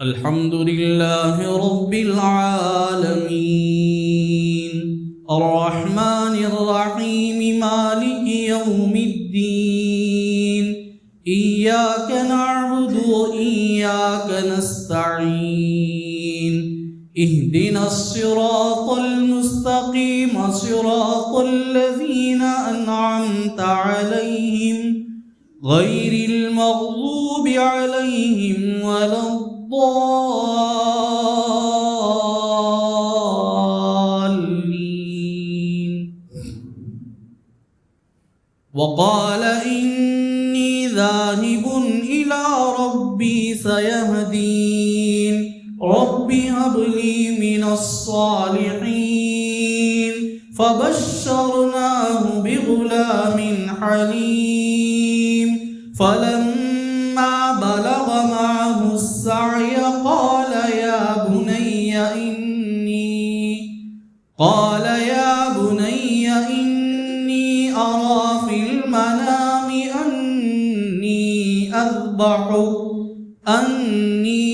الحمد لله رب العالمين الرحمن الرحيم مالك يوم الدين إياك نعبد وإياك نستعين اهدنا الصراط المستقيم صراط الذين أنعمت عليهم غير المغضوب عليهم ولا الضالين. وقال إني ذاهب إلى ربي سيهدين رب هب لي من الصالحين فبشرناه بغلام حليم فلما بلغ معه السعي قال يا بني إني أرى في المنام أني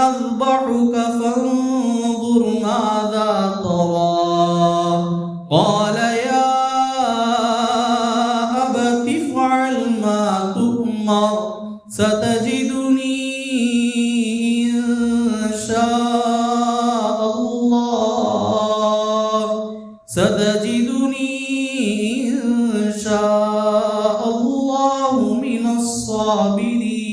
أذبحك فانظر ماذا ترى قال يا أبت افعل ما تؤمر ستجدني إن شاء الله من الصابرين.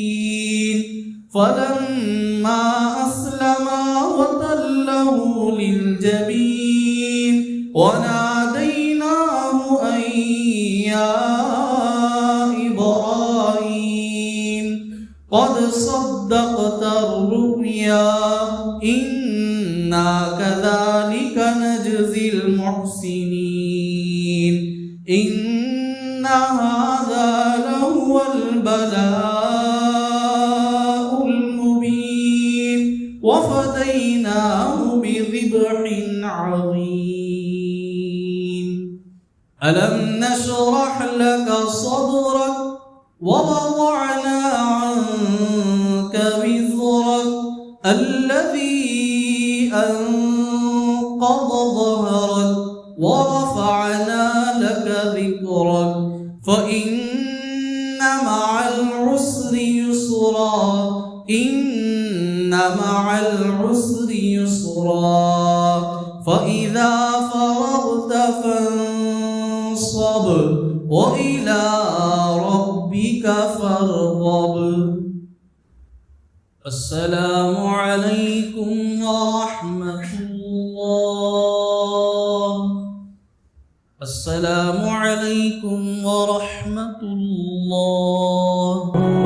فلما أسلما وتله للجبين وناديناه أن يا إبراهيم قد صدقت الرؤيا إنا كذلك نجزي المحسنين إن هذا لهو البلاء المبين وفديناه بذبح عظيم. ألم نشرح لك صدرك ووضعنا عنك وزرك الذي أنقض ظهرك ورفعنا لك ذكرك فإن مع العسر يسرا فإذا فرغت فانصب وإلى ربك فارغب. السلام عليكم ورحمة الله. السلام عليكم ورحمة الله.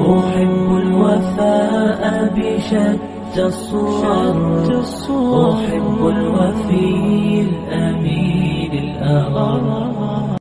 أحب الوفاء بشتى الصور أحب الوفي الأمين الأغر